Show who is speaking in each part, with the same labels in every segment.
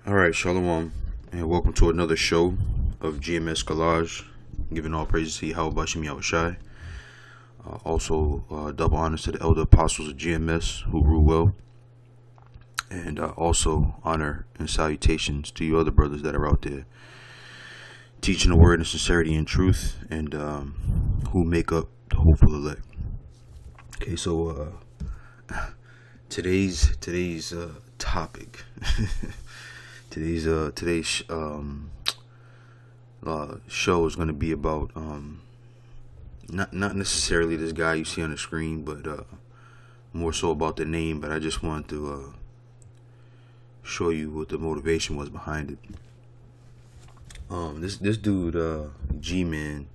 Speaker 1: Alright, Shalom, and welcome to another show of GMS Collage, giving all praises to Yahweh Bashim Yahushai. Also, double honors to the elder apostles of GMS who rule well, and also honor and salutations to you other brothers that are out there teaching the word in sincerity and truth, and who make up the hopeful elect. Okay, so today's topic. Today's show is going to be about not necessarily this guy you see on the screen, but more so about the name. But I just wanted to show you what the motivation was behind it. This dude, G-Man,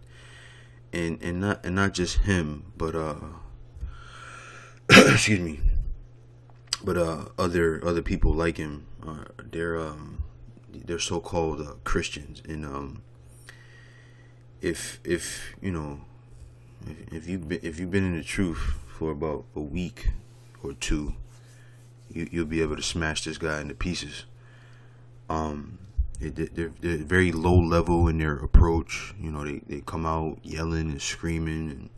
Speaker 1: and not just him, but excuse me, but other people like him. They're so-called Christians, and if you've been in the truth for about a week or two, you'll be able to smash this guy into pieces. They're very low level in their approach. They come out yelling and screaming,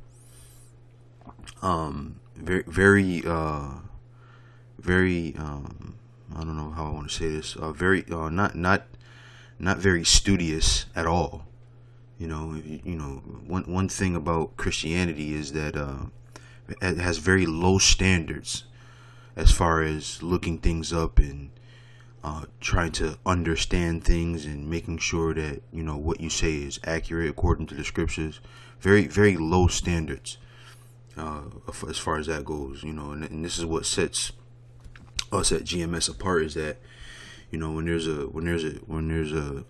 Speaker 1: and very I don't know how I want to say this. Very not very studious at all. One thing about Christianity is that it has very low standards as far as looking things up and trying to understand things and making sure that what you say is accurate according to the scriptures. Very, very low standards as far as that goes. And this is what sets us at GMS apart, is that when there's a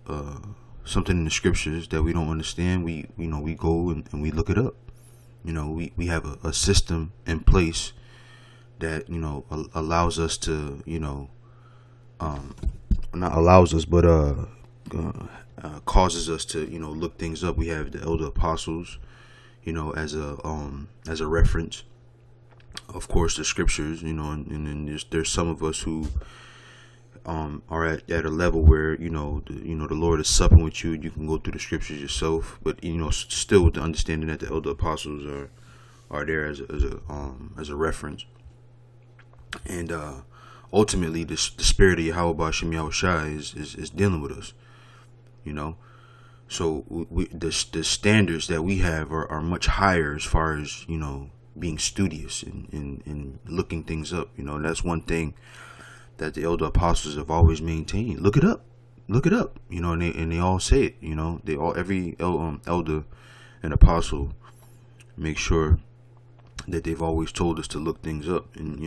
Speaker 1: something in the scriptures that we don't understand, we go and we look it up. We have a system in place that allows us to not allows us, but causes us to look things up. We have the elder apostles as a reference. Of course, the scriptures, and then there's some of us who are at a level where the Lord is supping with you. You can go through the scriptures yourself, but still with the understanding that the elder apostles are there as a reference. And ultimately, the spirit of Yahweh Bashim Yahushai is dealing with us. So the standards that we have are much higher as far as being studious and looking things up. That's one thing that the elder apostles have always maintained. Look it up, and they all say it. They all, every elder and apostle, make sure that they've always told us to look things up, and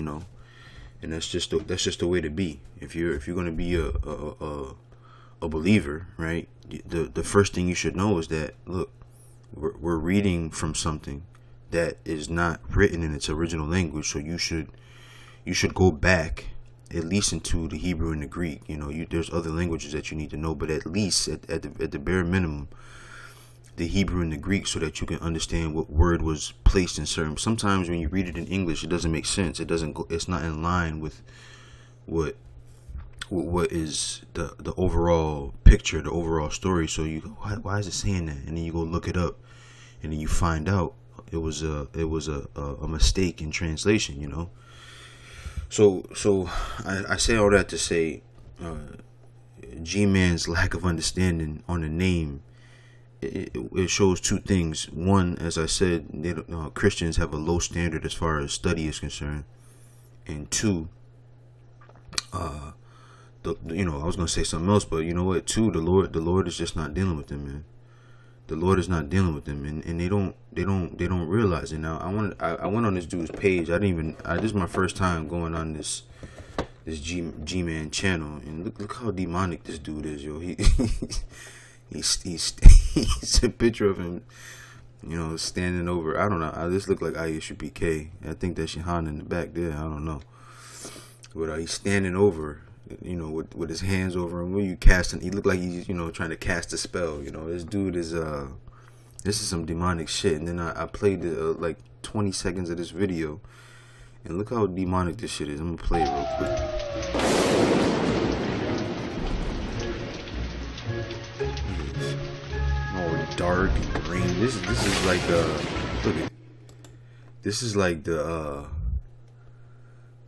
Speaker 1: and that's just the way to be. If you're going to be a believer, right? The first thing you should know is that, look, we're reading from something that is not written in its original language, so you should go back at least into the Hebrew and the Greek. There's other languages that you need to know, but at least at the bare minimum, the Hebrew and the Greek, so that you can understand what word was placed in certain. Sometimes when you read it in English, it doesn't make sense. It's not in line with what is the overall picture, the overall story. So you go, why is it saying that? And then you go look it up, and then you find out it was a mistake in translation. So I say all that to say, G-Man's lack of understanding on the name, it shows two things. One, as I said, Christians have a low standard as far as study is concerned, and two, I was gonna say something else, but you know what? Two, the Lord is just not dealing with them, man. The Lord is not dealing with them, and they don't realize it. Now, I went on this dude's page. This is my first time going on this G-Man channel, and look how demonic this dude is, yo. He's a picture of him, standing over. I don't know. This look like Aisha PK. I think that's Shahan in the back there. I don't know, but he's standing over. With his hands over him. When you casting, he looked like he's, trying to cast a spell. This dude is, this is some demonic shit. And then I played like 20 seconds of this video, and look how demonic this shit is. I'm gonna play it real quick. dark and green. This is like look at this is like the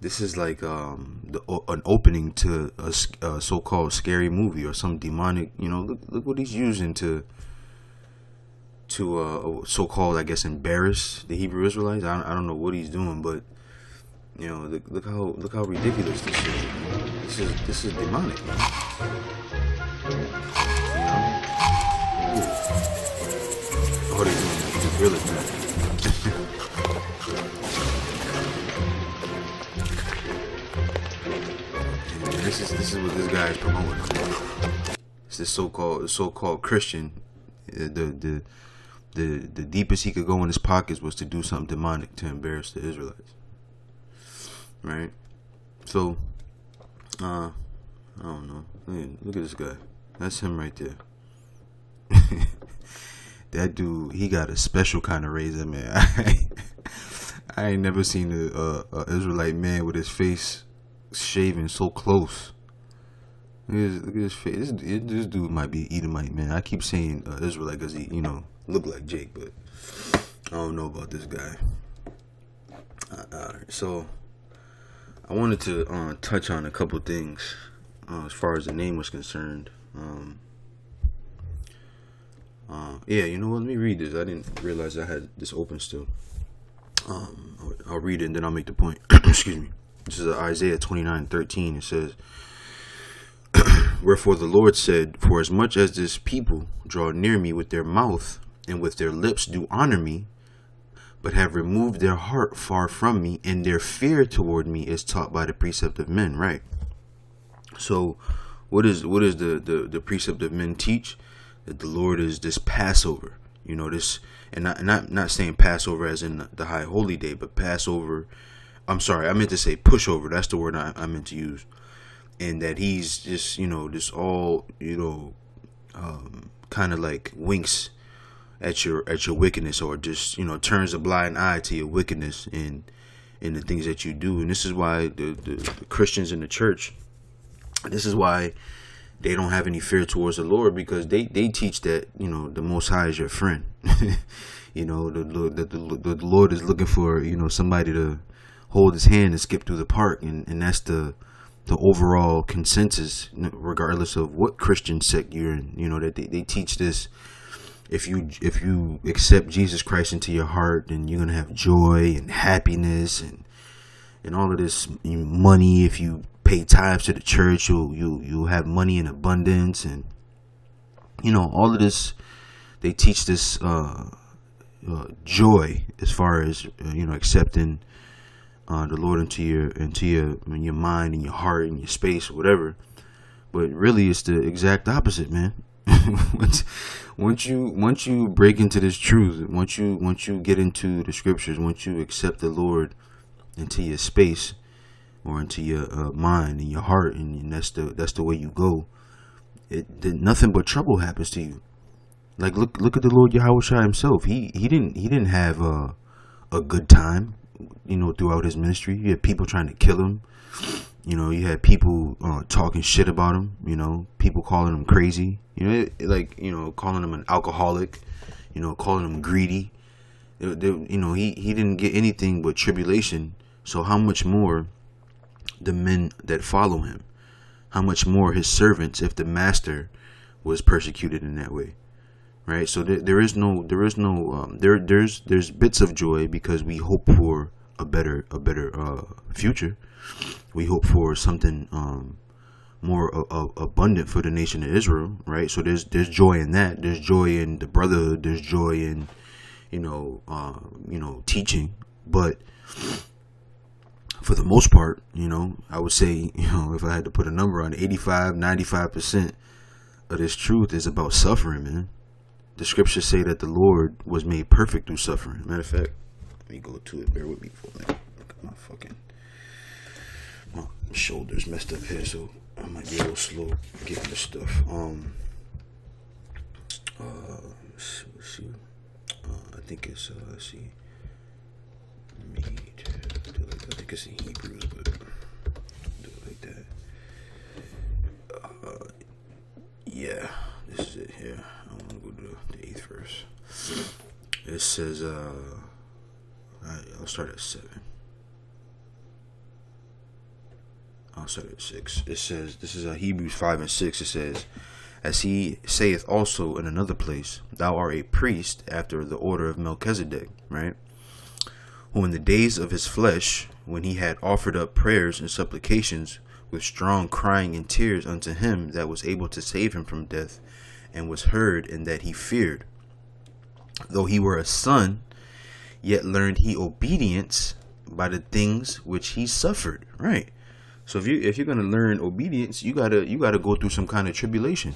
Speaker 1: this is like an opening to a so-called scary movie or some demonic. Look what he's using to so-called, I guess, embarrass the Hebrew Israelites. I don't know what he's doing, but look how ridiculous this is. This is demonic. Oh, they're doing the gorilla thing. This is what this guy is promoting. It's this so-called Christian. The deepest he could go in his pockets was to do something demonic to embarrass the Israelites. Right? So, I don't know. Look at this guy. That's him right there. That dude, he got a special kind of razor, man. I ain't never seen a Israelite man with his face shaven so close. Look at his face. This dude might be an Edomite, man. I keep saying Israelite because he, look like Jake, but I don't know about this guy. So I wanted to touch on a couple things as far as the name was concerned. Yeah, you know what? Let me read this. I didn't realize I had this open still. I'll read it and then I'll make the point. Excuse me. This is Isaiah 29:13. It says, "Wherefore the Lord said, for as much as this people draw near me with their mouth and with their lips do honor me, but have removed their heart far from me, and their fear toward me is taught by the precept of men." Right. So what is the precept of men teach? That the Lord is this Passover, this, and not saying Passover as in the high holy day, but Passover. I'm sorry, I meant to say pushover. That's the word I meant to use. And that he's just, this all, kind of like winks at your wickedness, or just, turns a blind eye to your wickedness in the things that you do. And this is why the Christians in the church, this is why they don't have any fear towards the Lord, because they teach that, the Most High is your friend. The Lord is looking for, somebody to hold his hand and skip through the park. And that's the overall consensus, regardless of what Christian sect you're in, that they teach this. If you accept Jesus Christ into your heart, then you're going to have joy and happiness and all of this money. If you pay tithes to the church, you'll have money in abundance, and all of this. They teach this joy as far as accepting the Lord into your mind and your heart and your space or whatever. But really, it's the exact opposite, man. once you break into this truth, once you get into the scriptures, once you accept the Lord into your space or into your mind and your heart, and that's the way you go, nothing but trouble happens to you. Like look at the Lord Yahushua himself. He didn't have a good time, throughout his ministry. You had people trying to kill him. You had people talking shit about him. People calling him crazy. Calling him an alcoholic. Calling him greedy. He didn't get anything but tribulation. So how much more the men that follow him? How much more his servants if the master was persecuted in that way? Right? So there's bits of joy because we hope for a better future. We hope for something more abundant for the nation of Israel, right? So there's joy in that. There's joy in the brotherhood. There's joy in teaching. But for the most part, I would say, if I had to put a number on it, 85-95% of this truth is about suffering, man. The scriptures say that the Lord was made perfect through suffering. Matter of fact, let me go to it. Bear with me for a minute. Look at my shoulders messed up here, so I might be a little slow getting this stuff. Let's see. I think it's let's see. I think it's in Hebrew, but do it like that. Yeah, this is it here. I want to go to the 8th verse. It says, I'll start at 7. I'll start at 6. It says, this is Hebrews 5 and 6. It says, as he saith also in another place, thou art a priest after the order of Melchizedek, right? Who in the days of his flesh, when he had offered up prayers and supplications with strong crying and tears unto him that was able to save him from death, and was heard in that he feared. Though he were a son, yet learned he obedience by the things which he suffered. Right. So if you're gonna learn obedience, you gotta go through some kind of tribulation.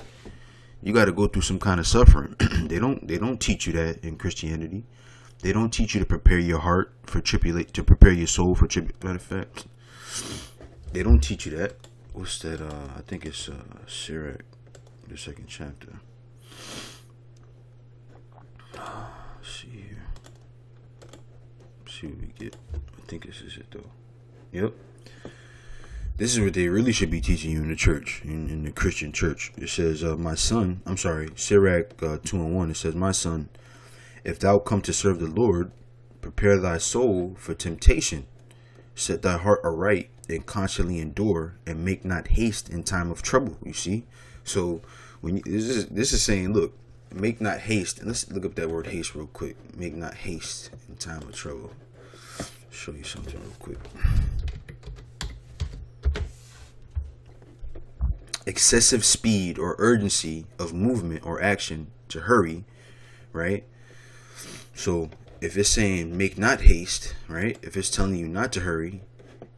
Speaker 1: You gotta go through some kind of suffering. They don't teach you that in Christianity. They don't teach you to prepare your heart for to prepare your soul for tribulation. Matter of fact, they don't teach you that. What's that? I think it's Sirach, the 2nd chapter. Let's see here. Let's see what we get. I think this is it though. Yep. This is what they really should be teaching you in the church, in the Christian church. It says, Sirach 2 and 1. It says, my son, if thou come to serve the Lord, prepare thy soul for temptation. Set thy heart aright and constantly endure, and make not haste in time of trouble. You see? So when this is saying, look, make not haste. And let's look up that word haste real quick. Make not haste in time of trouble. Show you something real quick. Excessive speed or urgency of movement or action, to hurry, right? So if it's saying make not haste, right? If it's telling you not to hurry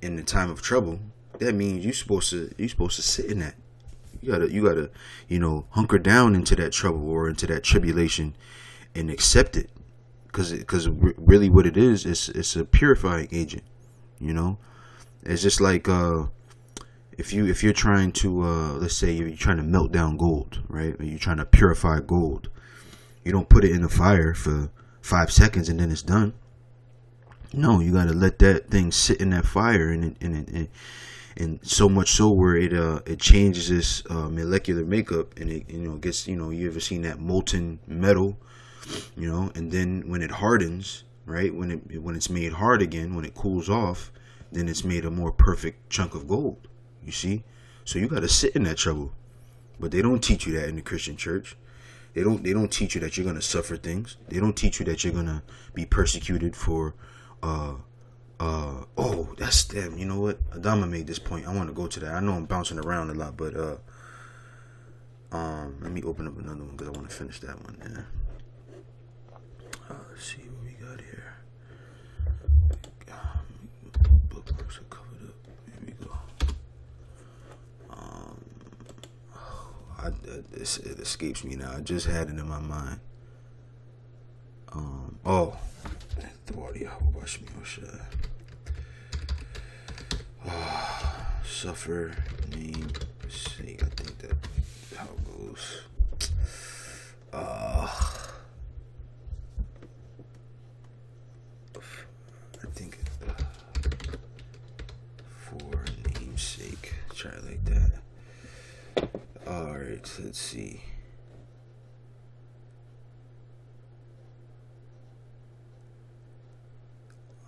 Speaker 1: in the time of trouble, that means you're supposed to sit in that. You gotta hunker down into that trouble or into that tribulation and accept it, because really what it is, it's a purifying agent. It's just like if you're trying to let's say you're trying to melt down gold, right? Or you're trying to purify gold. You don't put it in the fire for 5 seconds and then it's done. No, you gotta let that thing sit in that fire, and so much so where it changes its molecular makeup, and it gets, you ever seen that molten metal, and then when it hardens, right, when it's made hard again, when it cools off, then it's made a more perfect chunk of gold. You see? So you gotta sit in that trouble. But they don't teach you that in the Christian church. They don't teach you that you're gonna suffer things. They don't teach you that you're gonna be persecuted for oh, that's them. You know what? Adama made this point. I want to go to that. I know I'm bouncing around a lot, but let me open up another one because I want to finish that one. Yeah. Let's see what we got here. Bookmarks are covered up. Here we go. It escapes me now. I just had it in my mind. Suffer, name, sake. I think that's how it goes. I think for namesake. Try it like that. Alright, let's see.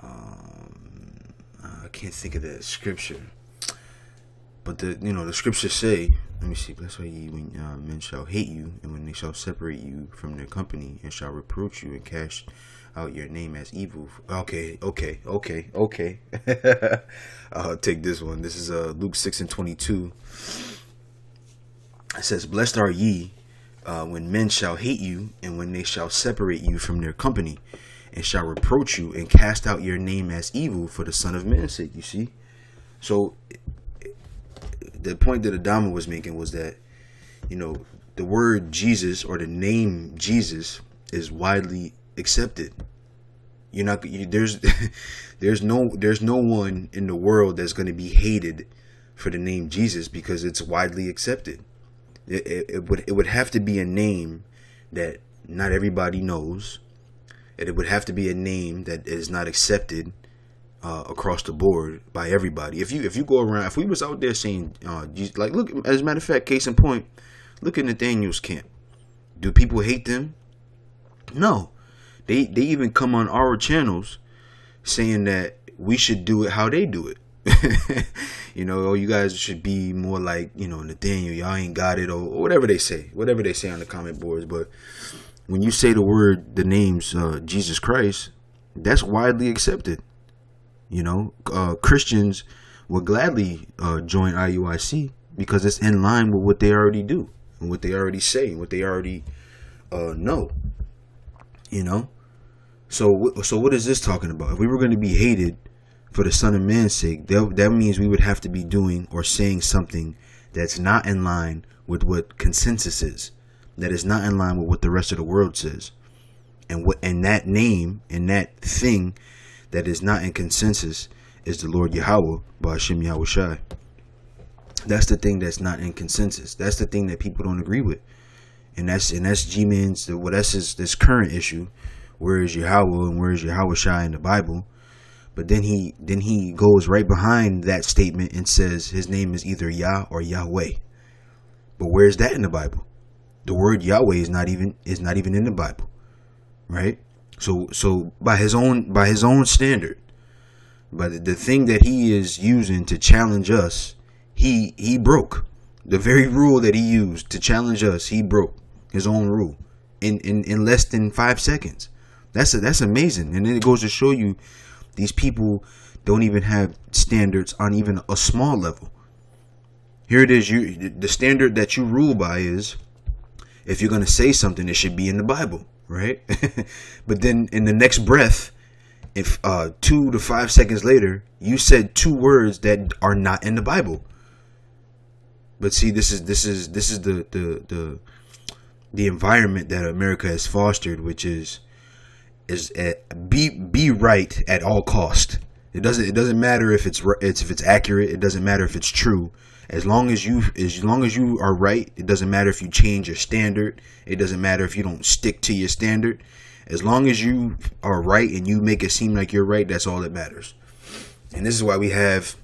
Speaker 1: I can't think of that scripture, but the scriptures say, let me see, blessed are ye when men shall hate you, and when they shall separate you from their company, and shall reproach you and cast out your name as evil. Okay. I'll take this one. This is Luke 6 and 22. It says, blessed are ye when men shall hate you, and when they shall separate you from their company, and shall reproach you and cast out your name as evil for the Son of Man's sake. You see? So the point that Adama was making was that, the word Jesus or the name Jesus is widely accepted. There's no one in the world that's going to be hated for the name Jesus because it's widely accepted. It would have to be a name that not everybody knows. And it would have to be a name that is not accepted across the board by everybody. If you go around, if we was out there saying, like, look, as a matter of fact, case in point, look at Nathaniel's camp. Do people hate them? No. They even come on our channels saying that we should do it how they do it. Oh, you guys should be more like, Nathaniel, y'all ain't got it, or whatever they say on the comment boards. But when you say the names Jesus Christ, that's widely accepted. Christians will gladly join IUIC because it's in line with what they already do and what they already say and what they already know. So what is this talking about? If we were going to be hated for the Son of Man's sake, that means we would have to be doing or saying something that's not in line with what consensus is, that is not in line with what the rest of the world says, and that name and that thing that is not in consensus is the Lord Yahweh, Ba'Shem Yahushai. That's the thing that's not in consensus. That's the thing that people don't agree with, and that's G-Man's. That's this current issue. Where is Yahweh and where is Yahushai in the Bible? But then he goes right behind that statement and says his name is either Yah or Yahweh. But where's that in the Bible? The word Yahweh is not even in the Bible, right? So by his own standard, but the thing that he is using to challenge us, he broke the very rule that he used to challenge us. He broke his own rule in less than 5 seconds. That's amazing, and then it goes to show you these people don't even have standards on even a small level. Here it is. The standard that you rule by is, if you're going to say something, it should be in the Bible, right? But then in the next breath, if 2 to 5 seconds later, you said 2 words that are not in the Bible. But see, this is the environment that America has fostered, which is be right at all cost. It doesn't matter if it's accurate. It doesn't matter if it's true. As long as you are right, it doesn't matter if you change your standard. It doesn't matter if you don't stick to your standard. As long as you are right and you make it seem like you're right, that's all that matters. And this is why we have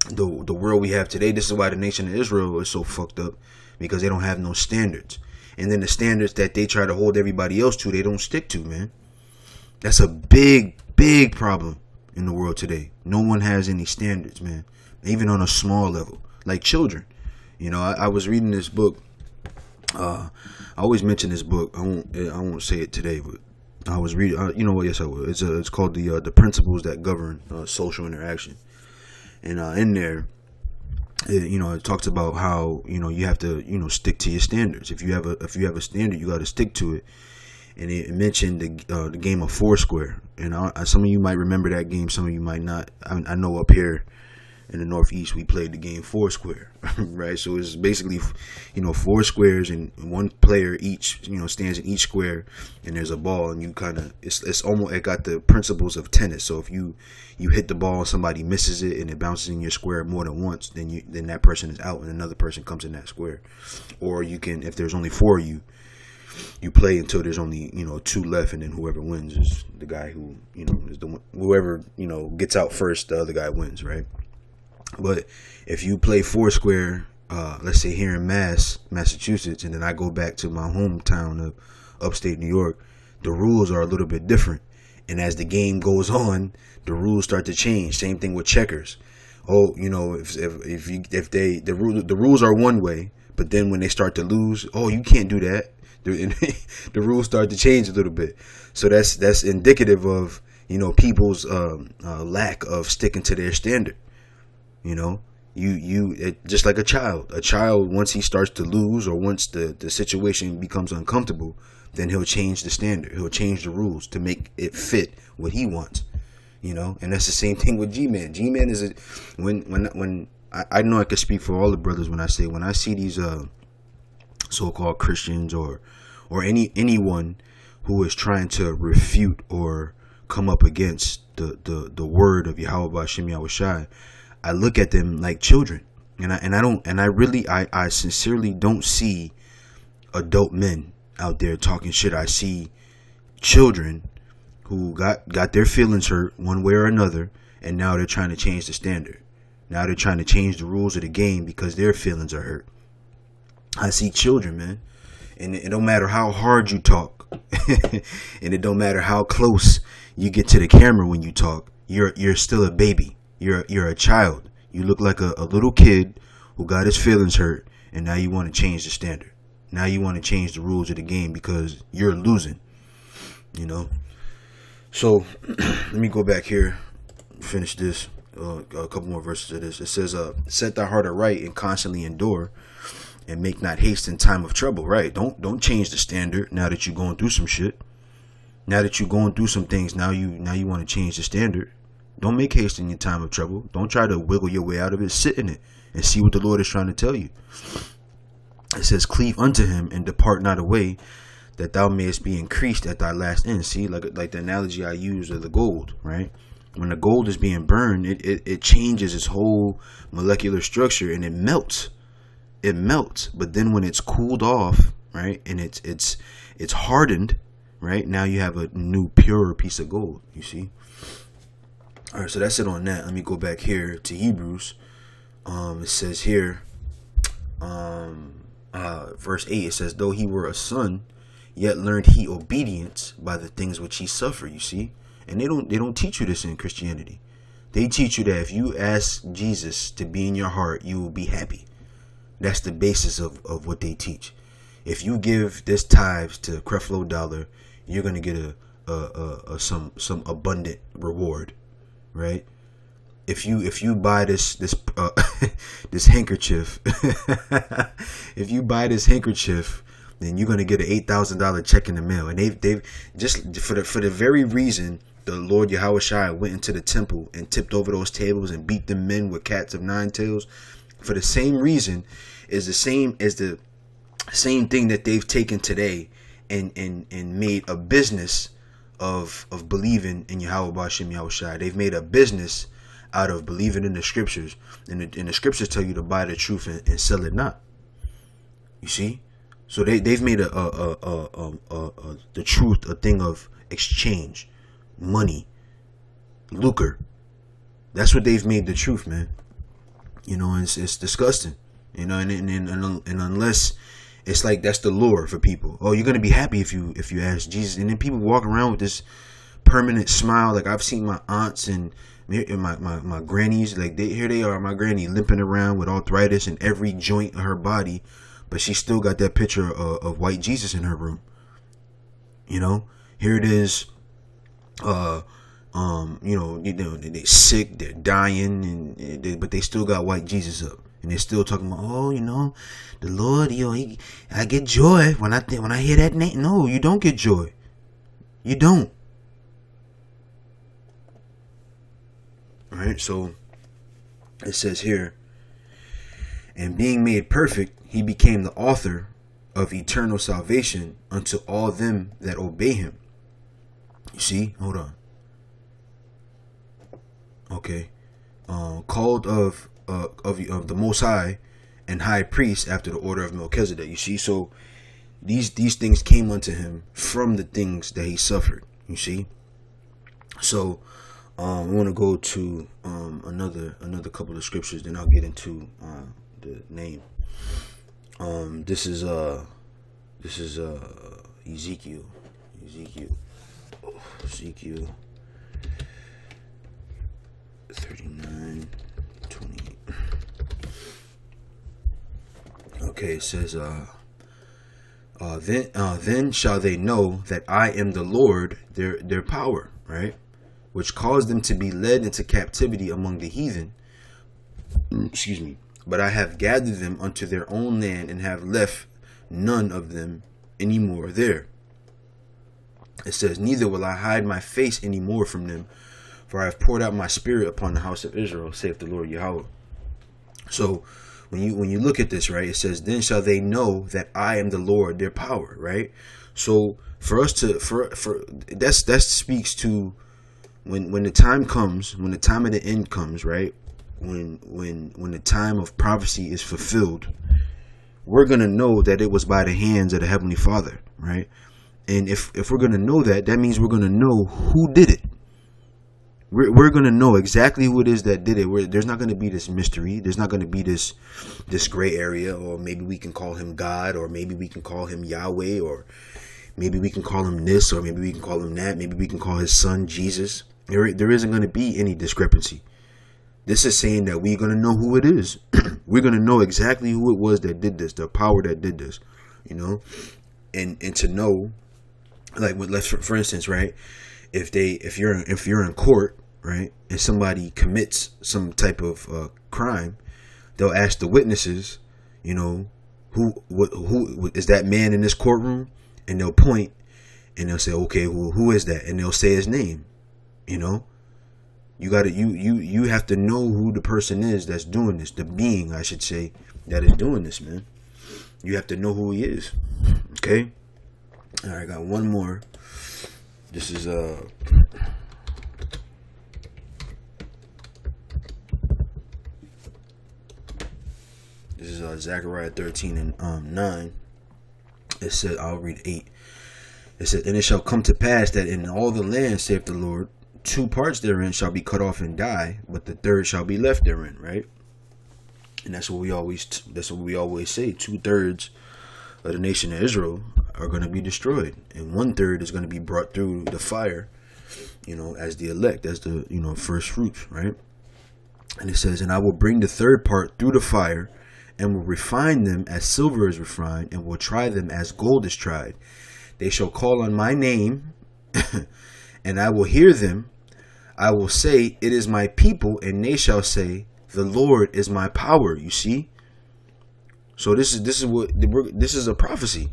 Speaker 1: the world we have today. This is why the nation of Israel is so fucked up, because they don't have no standards. And then the standards that they try to hold everybody else to, they don't stick to, man. That's a big problem in the world today. No one has any standards, man. Even on a small level, like children. I was reading this book. I always mention this book. I won't say it today, but I was reading. Yes, I will. It's called the Principles That Govern Social Interaction, and in there, it talks about how you have to stick to your standards. If you have a standard, you got to stick to it. And it mentioned the game of Foursquare. And some of you might remember that game. Some of you might not. I know up here in the Northeast, we played the game Foursquare, right? So it's basically, 4 squares and one player each, stands in each square, and there's a ball, and you kind of, it's almost, it got the principles of tennis. So if you hit the ball and somebody misses it and it bounces in your square more than once, then that person is out and another person comes in that square. Or you can, if there's only 4 of you, you play until there's only 2 left, and then whoever wins is the guy who is the one. Whoever gets out first, the other guy wins, right? But if you play Foursquare, let's say here in Massachusetts, and then I go back to my hometown of upstate New York, the rules are a little bit different. And as the game goes on, the rules start to change. Same thing with checkers. Oh, the rules are one way, but then when they start to lose, oh, you can't do that. The rules start to change a little bit. So that's indicative of people's lack of sticking to their standard. Just like a child, once he starts to lose, or once the situation becomes uncomfortable, then he'll change the standard. He'll change the rules to make it fit what he wants. And that's the same thing with G-Man. G-Man is when I know I can speak for all the brothers when I see these so-called Christians or anyone who is trying to refute or come up against the word of Yahweh Ba'Shem Yahushai, I look at them like children, and I sincerely don't see adult men out there talking shit. I see children who got their feelings hurt one way or another, and now they're trying to change the standard. Now they're trying to change the rules of the game because their feelings are hurt. I see children, man, and it don't matter how hard you talk, talk. And it don't matter how close you get to the camera when you talk, you're still a baby. You're a child. You look like a little kid who got his feelings hurt, and now you want to change the standard. Now you want to change the rules of the game because you're losing, you know. So let me go back here, finish this, a couple more verses of this. It says, set thy heart aright and constantly endure, and make not haste in time of trouble. Right? Don't change the standard now that you're going through some shit. Now that you're going through some things, now you want to change the standard. Don't make haste in your time of trouble. Don't try to wiggle your way out of it. Sit in it and see what the Lord is trying to tell you. It says, cleave unto him and depart not away, that thou mayest be increased at thy last end. See, like the analogy I used of the gold, right? When the gold is being burned, it changes its whole molecular structure and it melts. It melts. But then when it's cooled off, right, and it's hardened, right, now you have a new purer piece of gold, you see. All right, so that's it on that. Let me go back here to Hebrews. It says here, verse 8, it says, though he were a son, yet learned he obedience by the things which he suffered, you see. And they don't teach you this in Christianity. They teach you that if you ask Jesus to be in your heart, you will be happy. That's the basis of what they teach. If you give this tithes to Creflo Dollar, you're gonna get some abundant reward, right? If you buy this this handkerchief, if you buy this handkerchief, then you're gonna get an $8,000 check in the mail. And they've just for the very reason the Lord Yahushua went into the temple and tipped over those tables and beat the men with cats of nine tails. For the same reason, is the same thing that they've taken today and made a business of believing in Yahweh B'Shem Yahushua. They've made a business out of believing in the scriptures, and the scriptures tell you to buy the truth and sell it not. You see, so they've made the truth a thing of exchange, money, lucre. That's what they've made the truth, man. You know, and it's disgusting. You know, and unless it's like that's the lure for people. Oh, you're gonna be happy if you ask Jesus, and then people walk around with this permanent smile. Like I've seen my aunts and my grannies, like here they are, my granny limping around with arthritis in every joint of her body, but she still got that picture of white Jesus in her room. You know, here it is. They're sick, they're dying, but they still got white Jesus up, and they're still talking about, oh, the Lord, I get joy when I hear that name. No, you don't get joy. You don't. All right, so it says here, and being made perfect, he became the author of eternal salvation unto all them that obey him. You see, hold on. Okay, called of the Most High and High Priest after the order of Melchizedek. You see, so these things came unto him from the things that he suffered. You see, so I want to go to another couple of scriptures, then I'll get into the name. This is Ezekiel. Ezekiel 39:28. Okay, it says, then shall they know that I am the Lord, their power, right? Which caused them to be led into captivity among the heathen. Excuse me. But I have gathered them unto their own land and have left none of them any more there. It says, neither will I hide my face any more from them, for I have poured out my spirit upon the house of Israel, saith the Lord Yahweh. So when you look at this, right, it says, then shall they know that I am the Lord, their power, right? So for us to that speaks to when the time comes, when the time of the end comes, right? When the time of prophecy is fulfilled, we're gonna know that it was by the hands of the Heavenly Father, right? And if we're gonna know that means we're gonna know who did it. We're going to know exactly who it is that did it. There's not going to be this mystery. There's not going to be this gray area, or maybe we can call him God, or maybe we can call him Yahweh, or Maybe we can call him this, or maybe we can call him that. Maybe we can call his son Jesus. There isn't going to be any discrepancy. This is saying that we're going to know who it is. We're going to know exactly who it was that did this, the power that did this, you know, and to know, like, let's for instance, right? If you're in court, right, and somebody commits some type of crime, they'll ask the witnesses, you know, who is that man in this courtroom, and they'll point and they'll say, okay, well, who is that? And they'll say his name, you know. You have to know who the person is that's doing this, the being, I should say, that is doing this, man. You have to know who he is. Okay? All right, I got one more. This is Zechariah 13 and 9. It said, I'll read 8. It said, and it shall come to pass that in all the land, saith the Lord, 2 parts therein shall be cut off and die, but the third shall be left therein, right? And that's what we always say. 2/3 of the nation of Israel are going to be destroyed, and 1/3 is going to be brought through the fire, you know, as the elect, as the, you know, first fruits, right? And it says, and I will bring the third part through the fire, and will refine them as silver is refined, and will try them as gold is tried. They shall call on my name, and I will hear them. I will say, it is my people, and they shall say, the Lord is my power. You see? So this is a prophecy.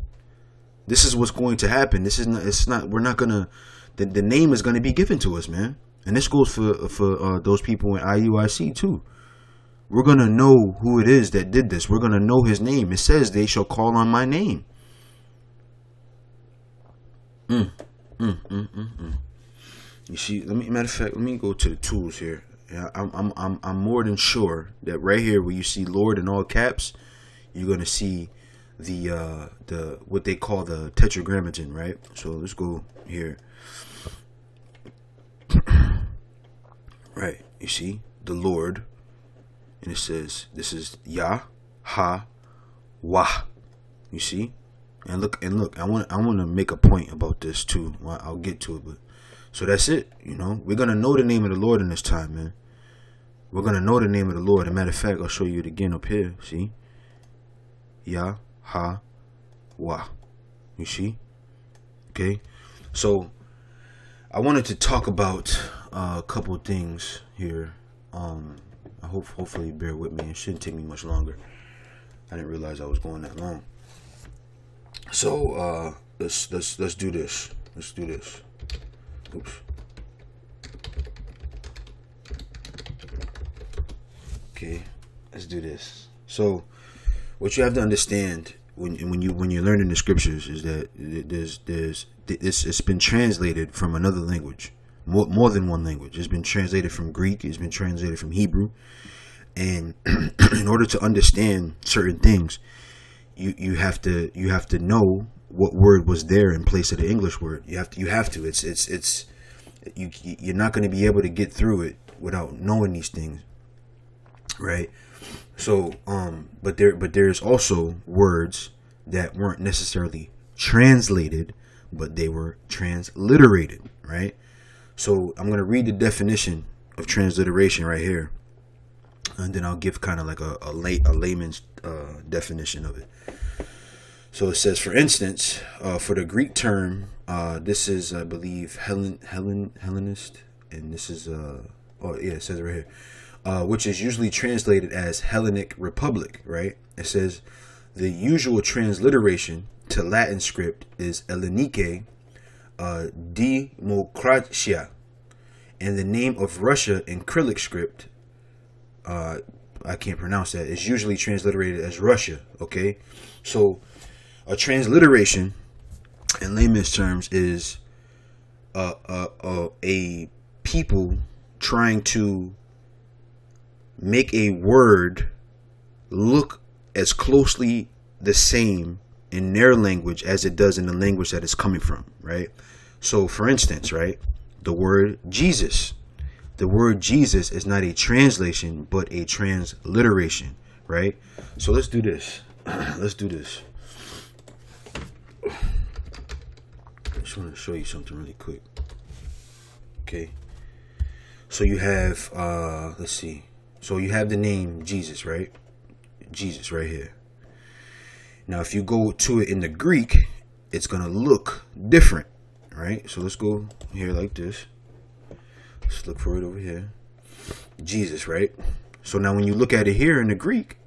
Speaker 1: This is what's going to happen. We're not gonna, the name is going to be given to us, man. And this goes for those people in IUIC too. We're going to know who it is that did this. We're going to know his name. It says they shall call on my name. You see, matter of fact, let me go to the tools here. Yeah, I'm more than sure that right here where you see Lord in all caps, you're gonna see the what they call the tetragrammaton, right? So let's go here. Right, you see the Lord, and it says this is Yah, Ha, Wah. You see, and look. I want to make a point about this too. Well, I'll get to it, but. So that's it, you know. We're going to know the name of the Lord in this time, man. We're going to know the name of the Lord. As a matter of fact, I'll show you it again up here. See? Yah, Ha, Wah. You see? Okay. So, I wanted to talk about a couple things here. Hopefully bear with me. It shouldn't take me much longer. I didn't realize I was going that long. So, let's do this. Let's do this. Oops. Okay, let's do this. So, what you have to understand when you're learning the scriptures is that it's been translated from another language, more than one language. It's been translated from Greek. It's been translated from Hebrew, and in order to understand certain things, you have to know what word was there in place of the English word. You have to. You're not going to be able to get through it without knowing these things, right? So, but there's also words that weren't necessarily translated, but they were transliterated, right? So I'm going to read the definition of transliteration right here, and then I'll give kind of like a layman's definition of it. So it says, for instance, for the Greek term, this is, I believe, Hellenist, and this is, it says right here, which is usually translated as Hellenic Republic, right? It says the usual transliteration to Latin script is Ellenike Demokratia, and the name of Russia in Cyrillic script, I can't pronounce that, is usually transliterated as Russia, okay? So a transliteration in layman's terms is a people trying to make a word look as closely the same in their language as it does in the language that it's coming from, right? So for instance, right, the word Jesus is not a translation but a transliteration, right? So let's do this. just want to show you something really quick. Okay. So you have, let's see. So you have the name Jesus, right? Jesus right here. Now, if you go to it in the Greek, it's going to look different, right? So let's go here like this. Let's look for it over here. Jesus, right? So now when you look at it here in the Greek,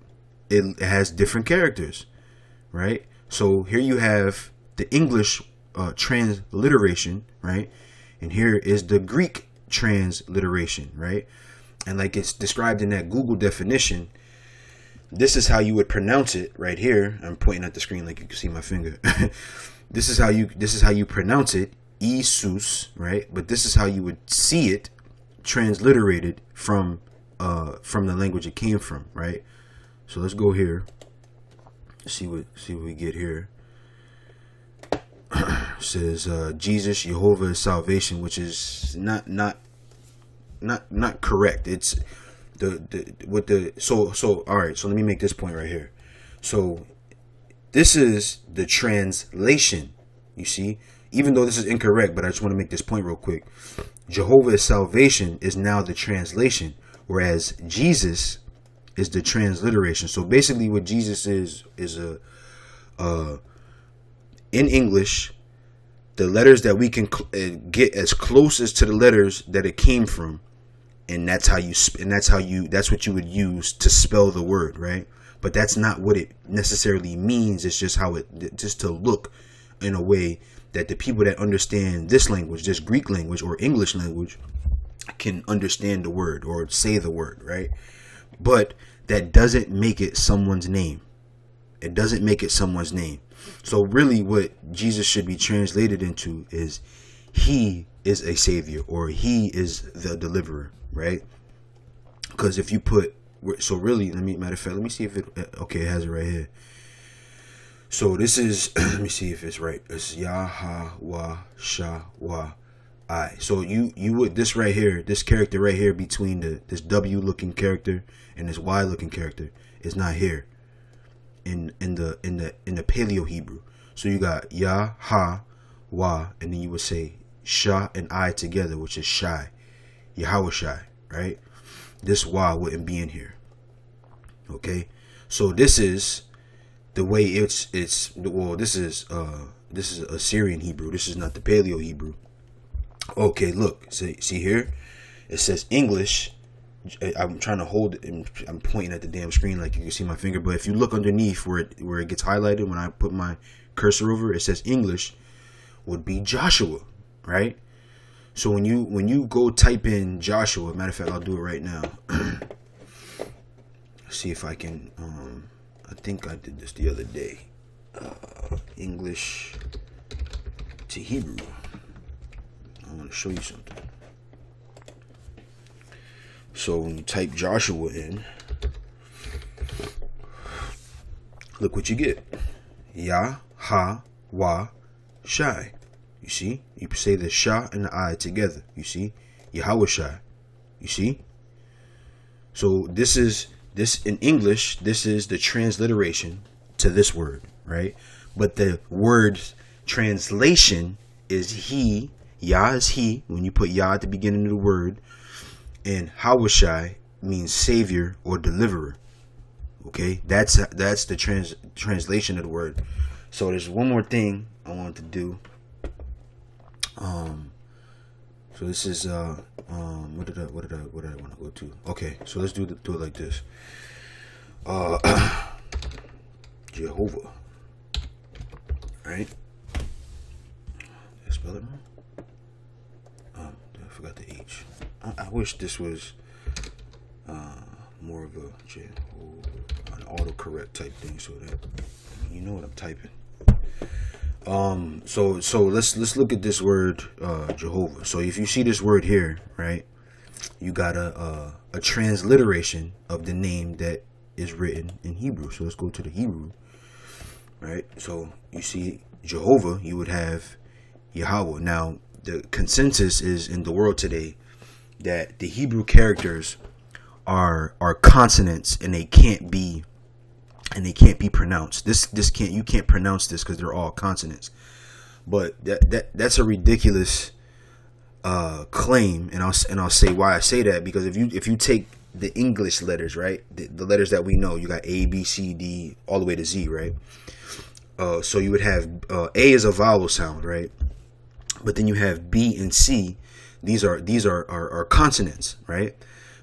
Speaker 1: it has different characters, right? So here you have the English transliteration, right? And here is the Greek transliteration, right? And like it's described in that Google definition, this is how you would pronounce it right here. I'm pointing at the screen like you can see my finger. This is how you pronounce it, Jesus, right? But this is how you would see it transliterated from the language it came from, right? So let's go here. See what we get here. It says Jesus, Jehovah is salvation, which is not correct. It's so all right, so let me make this point right here. So this is the translation, you see, even though this is incorrect, but I just want to make this point real quick. Jehovah is salvation is now the translation, whereas Jesus is the transliteration. So basically what Jesus is in English, the letters that we can get as close as to the letters that it came from, and that's what you would use to spell the word, right? But that's not what it necessarily means. It's just just to look in a way that the people that understand this language, this Greek language or English language, can understand the word or say the word, right? But that doesn't make it someone's name. It doesn't make it someone's name. So really what Jesus should be translated into is he is a savior, or he is the deliverer, right? Because if you put, so really, let me see if it, okay, it has it right here. So this is, let me see if it's right. It's Yahweh Shah I. So you would, this right here, this character right here between this W looking character and this Y looking character is not here in the Paleo Hebrew. So you got Yah, Ha, Wa, and then you would say Shah and I together, which is Shai, Yahweh Shai, right? This Wa wouldn't be in here. Okay, so this is the way this is Assyrian Hebrew. This is not the Paleo Hebrew. Okay, look, see here, it says English. I'm trying to hold it, and I'm pointing at the damn screen like you can see my finger. But if you look underneath where it gets highlighted when I put my cursor over, it says English would be Joshua, right? So when you go type in Joshua, matter of fact, I'll do it right now. See if I can. I think I did this the other day. English to Hebrew. I want to show you something. So when you type Joshua in, look what you get. Yah, Ha, Wa, Shai. You see? You say the Shah and the I together. You see? Yahweh Shai. You see? So this in English, this is the transliteration to this word, right? But the word's translation is he. Yah is he. When you put Yah at the beginning of the word. And Hawashai means savior or deliverer. Okay, that's the translation of the word. So there's one more thing I wanted to do. So this is what did I want to go to? Okay, so let's do it like this. Jehovah. Right? Did I spell it wrong? I forgot the H. I wish this was more of an autocorrect type thing, so that you know what I'm typing. So let's look at this word Jehovah. So if you see this word here, right, you got a transliteration of the name that is written in Hebrew. So let's go to the Hebrew, right? So you see Jehovah, you would have Yahweh. Now the consensus is in the world today that the Hebrew characters are consonants, and they can't be pronounced. You can't pronounce this because they're all consonants. But that's a ridiculous claim, and I'll say why I say that. Because if you take the English letters, right, the letters that we know, you got A, B, C, D, all the way to Z, right? So you would have A is a vowel sound, right? But then you have B and C. These are consonants, right?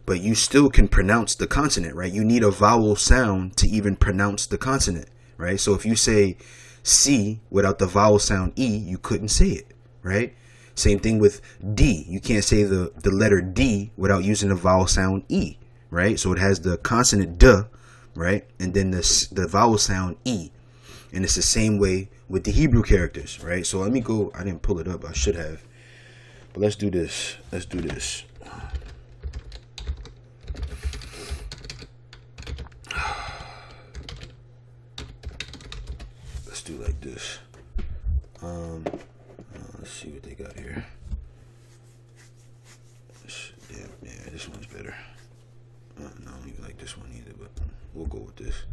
Speaker 1: But you still can pronounce the consonant, right? You need a vowel sound to even pronounce the consonant, right? So if you say C without the vowel sound E, you couldn't say it, right? Same thing with D. You can't say the letter D without using the vowel sound E, right? So it has the consonant D, right? And then the vowel sound E. And it's the same way with the Hebrew characters, right? So let me go. I didn't pull it up. I should have. But let's do this. Let's do this. Let's do like this. Let's see what they got here. Yeah, this one's better. No, I don't even like this one either, but we'll go with this.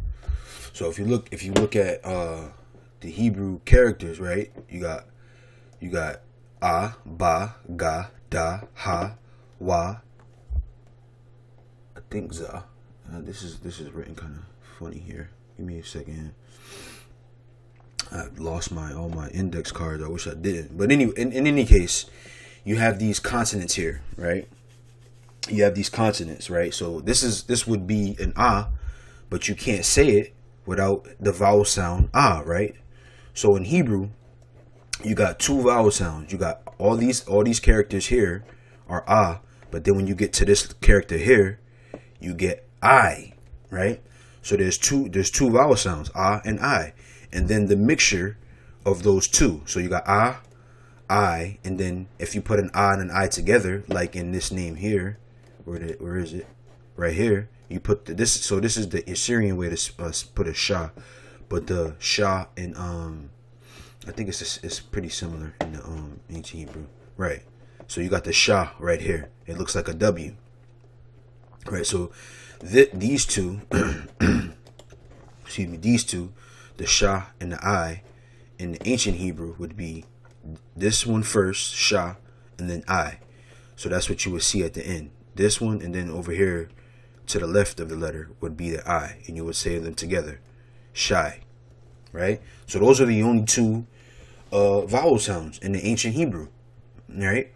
Speaker 1: So if you look at the Hebrew characters, right? You got a, ba, ga, da, ha, wa. I think za. This is written kind of funny here. Give me a second. I lost all my index cards. I wish I didn't. But anyway, in any case, you have these consonants here, right? You have these consonants, right? So this would be an a, but you can't say it without the vowel sound a, right? So in Hebrew, you got two vowel sounds. You got all these characters here are a, but then when you get to this character here, you get I, right? So there's two vowel sounds, a and I. And then the mixture of those two. So you got a, I, and then if you put an a and an I together, like in this name here, where is it? Right here. You put this. So this is the Assyrian way to put a sha, but the sha in I think it's pretty similar in the ancient Hebrew, right? So you got the sha right here. It looks like a W, right? So these two, excuse me, these two. The sha and the I in the ancient Hebrew would be this one first, sha, and then I. So that's what you would see at the end. This one, and then over here to the left of the letter would be the I, and you would say them together, shai, right? So those are the only two vowel sounds in the ancient Hebrew, right?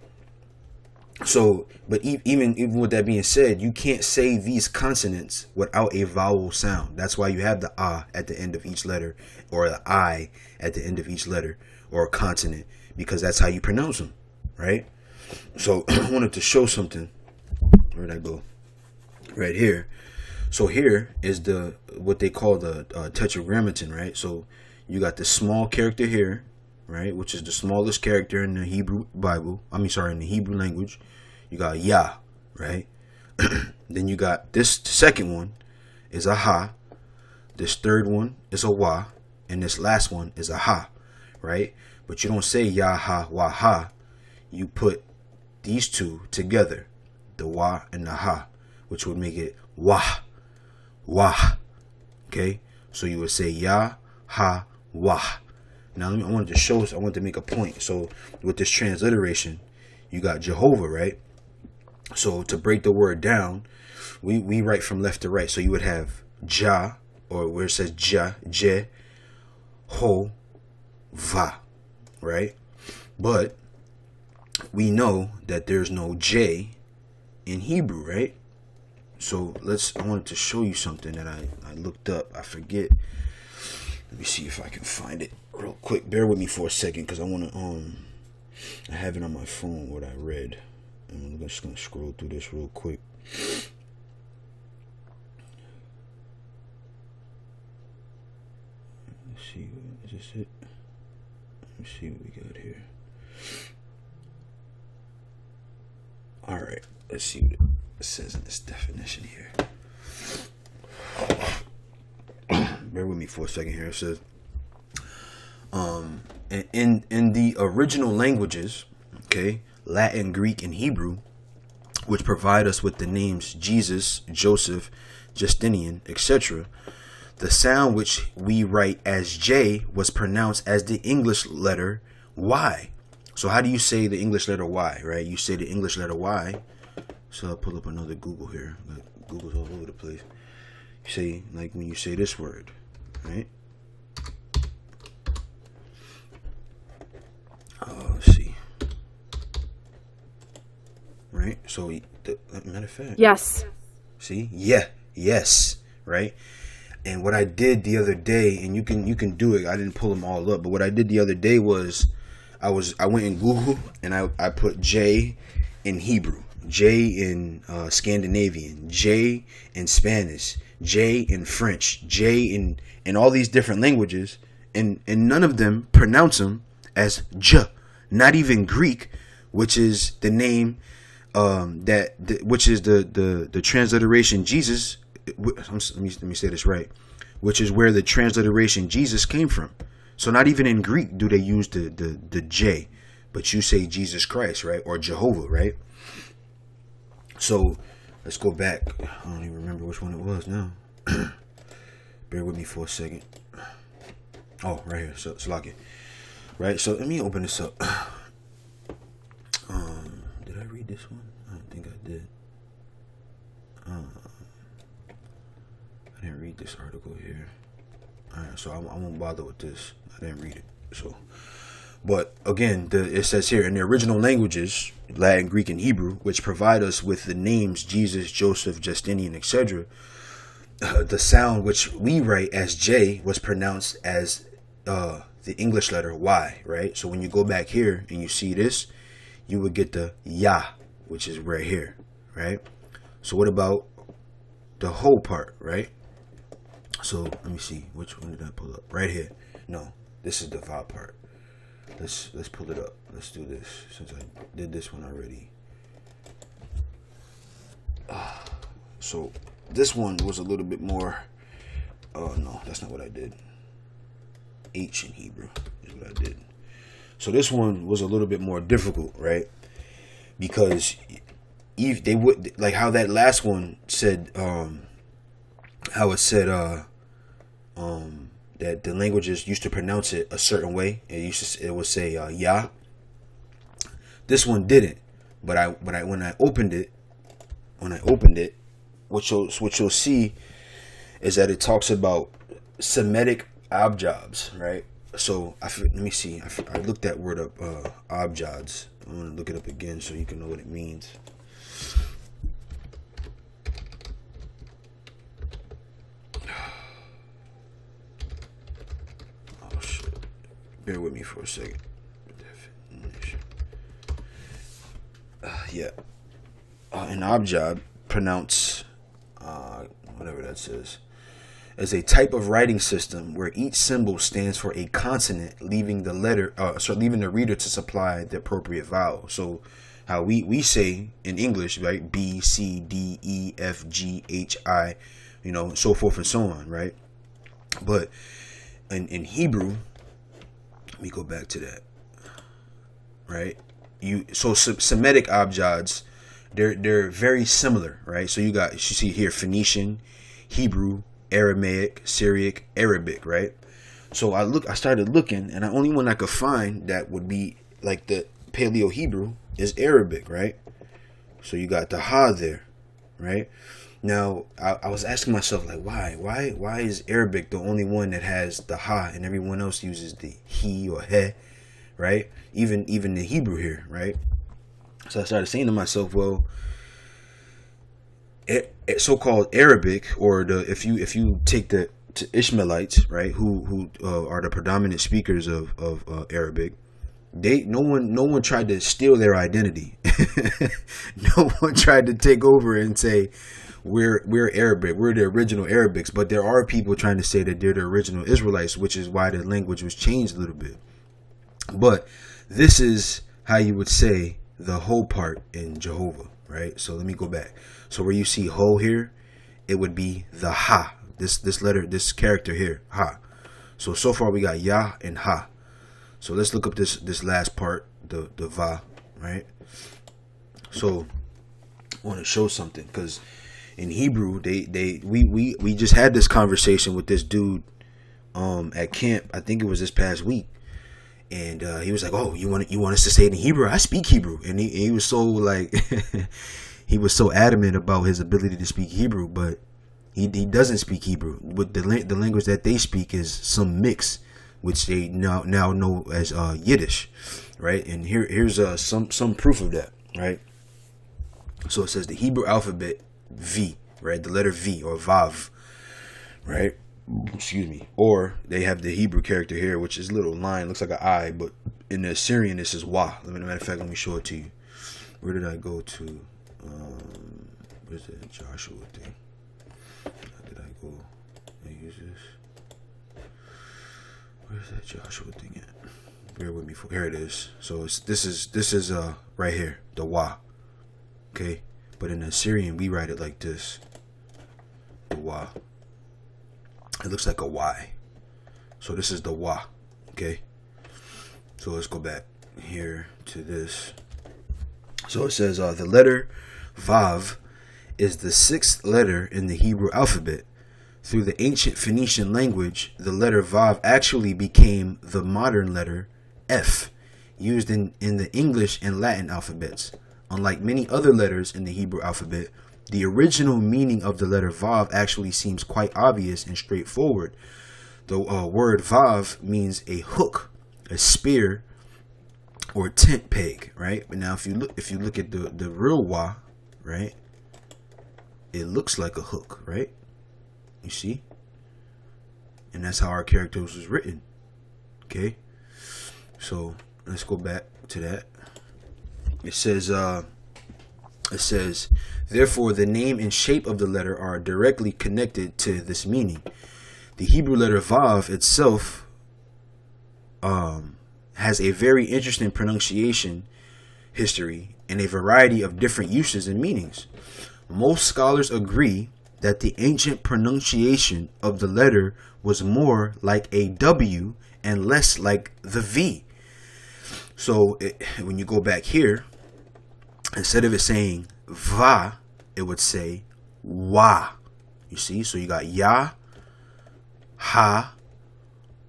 Speaker 1: So, but even with that being said, you can't say these consonants without a vowel sound. That's why you have the a at the end of each letter, or the I at the end of each letter, or a consonant, because that's how you pronounce them, right? So I wanted to show something. Where'd I go? Right here. So here is what they call the tetragrammaton, right? So you got the small character here, right, which is the smallest character in the Hebrew Bible. In the Hebrew language. You got Yah, right? Then you got this second one is a Ha. This third one is a Wa. And this last one is a Ha, right? But you don't say Yah, Ha, Wa, Ha. You put these two together, the Wa and the Ha, which would make it Wah, Wah. Okay? So you would say Yah, Ha, Wah. Now, I wanted to make a point. So with this transliteration, you got Jehovah, right? So to break the word down, we write from left to right. So you would have Ja, or where it says Ja, Je, Ho, Va, right? But we know that there's no J in Hebrew, right? So I wanted to show you something that I looked up. I forget. Let me see if I can find it real quick. Bear with me for a second, because I want to I have it on my phone what I read, and I'm just gonna scroll through this real quick. Let's see, is this it? Let me see what we got here. All right, let's see what it says in this definition here. Bear with me for a second here. It says, in the original languages, okay, Latin, Greek, and Hebrew, which provide us with the names Jesus, Joseph, Justinian, etc., the sound which we write as J was pronounced as the English letter Y. So how do you say the English letter Y, right? You say the English letter Y. So I'll pull up another Google here. Google's all over the place. You say, like when you say this word, right? Let's see. Right? So, matter of fact.
Speaker 2: Yes.
Speaker 1: See? Yeah. Yes. Right? And what I did the other day, and you can do it. I didn't pull them all up, but what I did the other day was I went in Google and I put J in Hebrew, J in Scandinavian, J in Spanish, J in French, J in all these different languages, and none of them pronounce them as J. Not even Greek, which is the name which is the transliteration Jesus. Let me say this right, which is where the transliteration Jesus came from. So not even in Greek do they use the J, but you say Jesus Christ, right? Or Jehovah, right? So let's go back. I don't even remember which one it was now. Bear with me for a second. Oh, right here. So Slock it. Right? So let me open this up. Did I read this one? I don't think I did. I didn't read this article here. Alright, so I won't bother with this. I didn't read it. So, but again, it says here in the original languages, Latin, Greek, and Hebrew, which provide us with the names Jesus, Joseph, Justinian, etc., the sound which we write as J was pronounced as the English letter Y, right? So when you go back here and you see this, you would get the Ya, which is right here, right? So what about the whole part, right? So let me see, which one did I pull up? Right here. No, this is the Va part. Let's pull it up. Let's do this since I did this one already. So this one was a little bit more. No, that's not what I did. H in Hebrew is what I did. So this one was a little bit more difficult, right? Because if they would, like how that last one said, how it said that the languages used to pronounce it a certain way. It would say ya. This one didn't. But when I opened it, what you'll see is that it talks about Semitic abjads, right? So let me see. I looked that word up, abjads. I'm gonna look it up again so you can know what it means. Oh shit! Bear with me for a second. Yeah, an abjad, pronounce whatever that says, is a type of writing system where each symbol stands for a consonant, leaving the reader to supply the appropriate vowel. So how we say in English, right? B, C, D, E, F, G, H, I, so forth and so on, right? But in Hebrew, let me go back to that, right? Semitic abjads, they're very similar, right? So you see here Phoenician, Hebrew, Aramaic, Syriac, Arabic, right? So I started looking, and the only one I could find that would be like the Paleo Hebrew is Arabic, right? So you got the ha there, right? Now I was asking myself, like, why is Arabic the only one that has the ha and everyone else uses the he or he, right? Even the Hebrew here, right? So I started saying to myself, well, so-called Arabic, or if you take the Ishmaelites, right, who are the predominant speakers of Arabic, no one tried to steal their identity. No one tried to take over and say we're Arabic, we're the original Arabics. But there are people trying to say that they're the original Israelites, which is why the language was changed a little bit. But this is how you would say the whole part in Jehovah, right? So let me go back. So where you see ho here, it would be the ha. This letter, this character here, ha. So far we got ya and ha. So let's look up this last part, the va, right? So I want to show something, because in Hebrew we just had this conversation with this dude at camp. I think it was this past week. And he was like, "Oh, you want us to say it in Hebrew? I speak Hebrew." And he was so like, he was so adamant about his ability to speak Hebrew, but he doesn't speak Hebrew. But the language that they speak is some mix, which they now know as Yiddish, right? And here's some proof of that, right? So it says the Hebrew alphabet V, right? The letter V or Vav, right? Excuse me. Or they have the Hebrew character here, which is a little line, looks like an I, but in the Assyrian this is Wa. Matter of fact, let me show it to you. Where did I go to? Where's the Joshua thing? How did I go? I use this. Where's that Joshua thing at? Bear with me. Here it is. So this is right here, the Wa. Okay, but in the Assyrian we write it like this. The Wa. It looks like a Y. So this is the Wa. Okay. So let's go back here to this. So it says the letter Vav is the sixth letter in the Hebrew alphabet. Through the ancient Phoenician language, the letter Vav actually became the modern letter F, used in the English and Latin alphabets. Unlike many other letters in the Hebrew alphabet, the original meaning of the letter Vav actually seems quite obvious and straightforward. The word Vav means a hook, a spear, or tent peg, right? But now if you look at the real Wa, right, it looks like a hook, right? You see? And that's how our characters was written. Okay? So let's go back to that. It says, therefore, the name and shape of the letter are directly connected to this meaning. The Hebrew letter Vav itself has a very interesting pronunciation history and a variety of different uses and meanings. Most scholars agree that the ancient pronunciation of the letter was more like a W and less like the V. So when you go back here, instead of it saying Va, it would say Wa. You see? So you got Ya, Ha,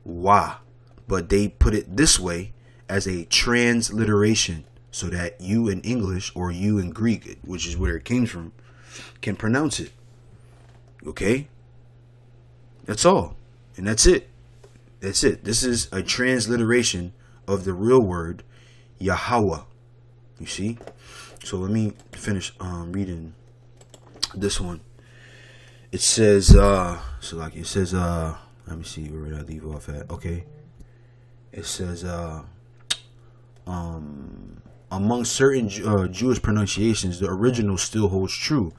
Speaker 1: Wa. But they put it this way as a transliteration so that you in English or you in Greek, which is where it came from, can pronounce it. Okay? That's all. And that's it. That's it. This is a transliteration of the real word Yahweh. You see? So let me finish reading this one. It says let me see, where did I leave off at? Okay. It says among certain Jewish pronunciations, the original still holds true,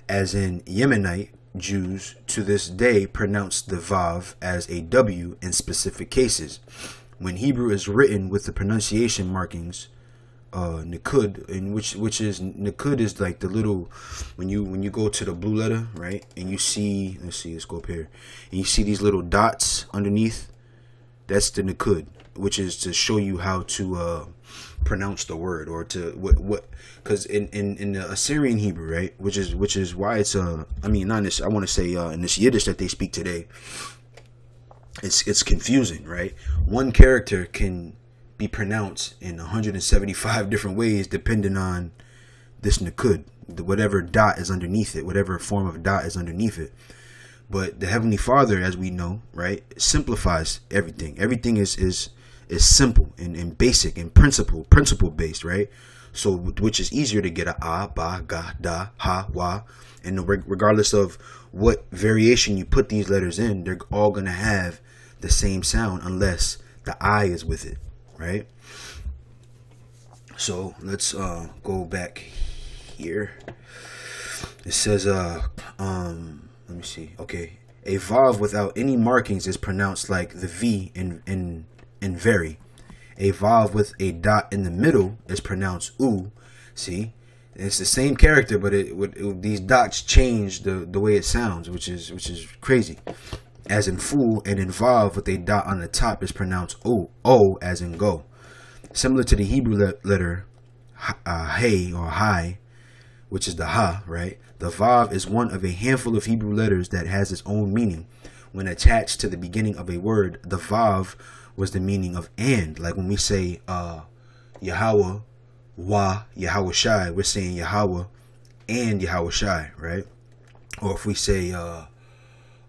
Speaker 1: as in Yemenite Jews to this day pronounce the Vav as a W in specific cases. When Hebrew is written with the pronunciation markings Nikud, in which is Nikud is like the little, when you go to the blue letter, right, and you see, let's go up here, and you see these little dots underneath, that's the Nikud, which is to show you how to pronounce the word, or to what because in the Assyrian Hebrew, right, which is why it's I want to say in this Yiddish that they speak today, it's confusing, right? One character can be pronounced in 175 different ways depending on this Nikud, whatever dot is underneath it, whatever form of dot is underneath it. But the Heavenly Father, as we know, right, simplifies everything. Everything is simple and basic and principle based, right? So which is easier to get a ba, ga, da, ha, wa, and regardless of what variation you put these letters in, they're all gonna have the same sound unless the I is with it, right? So let's go back here. It says let me see. Okay, a Vav without any markings is pronounced like the V in very. A Vav with a dot in the middle is pronounced U. See, it's the same character, but these dots change the way it sounds, which is crazy. As in fool, and in Vav with a dot on the top is pronounced O as in go. Similar to the Hebrew letter Hey or Hi, which is the Ha, right? The Vav is one of a handful of Hebrew letters that has its own meaning. when attached to the beginning of a word, the vav was the meaning of and. Like when we say Yahweh wa Yahweh Shai, we're saying Yahweh and Yahweh Shai, right? Or if we say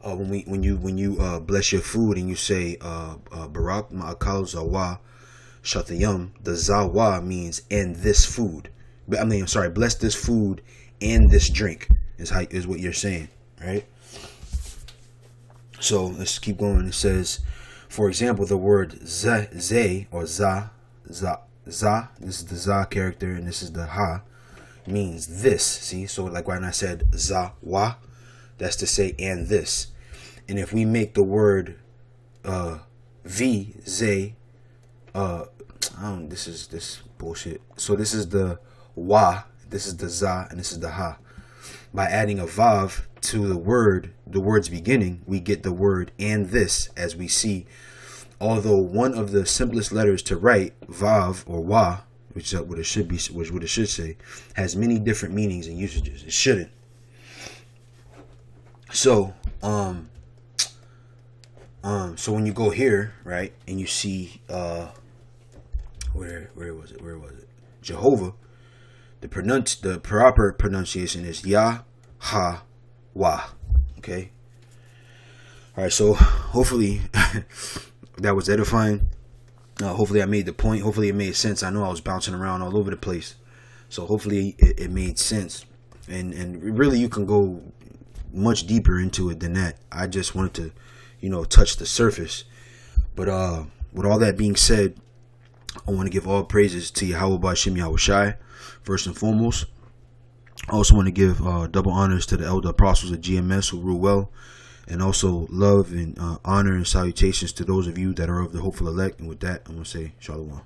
Speaker 1: when you bless your food and you say Barak Ma'akal Zawa Shatayam, the Zawa means and this food. I mean, I'm sorry, bless this food and this drink is what you're saying, right? So let's keep going. It says, for example, the word ze or za, this is the za character and this is the ha, means this. See, so like when I said za wa, that's to say and this. And if we make the word ze, this is bullshit. So this is the wa, this is the za, and this is the ha. By adding a vav to the word's beginning, we get the word and this, as we see. Although one of the simplest letters to write, vav or wa, which is what it should be, which what it should say, has many different meanings and usages. It shouldn't. So, so when you go here, right, and you see, where was it? Jehovah. The proper pronunciation is Yah Ha Wah. Okay. All right. So hopefully that was edifying. Hopefully I made the point. Hopefully it made sense. I know I was bouncing around all over the place. So hopefully it made sense. And really you can go much deeper into it than that. I just wanted to, touch the surface. But with all that being said, I want to give all praises to Yahweh Ba'Shem Yahweh Shai, first and foremost. I also want to give double honors to the elder apostles of GMS who rule well, and also love and honor and salutations to those of you that are of the hopeful elect. And with that, I'm going to say Shalom.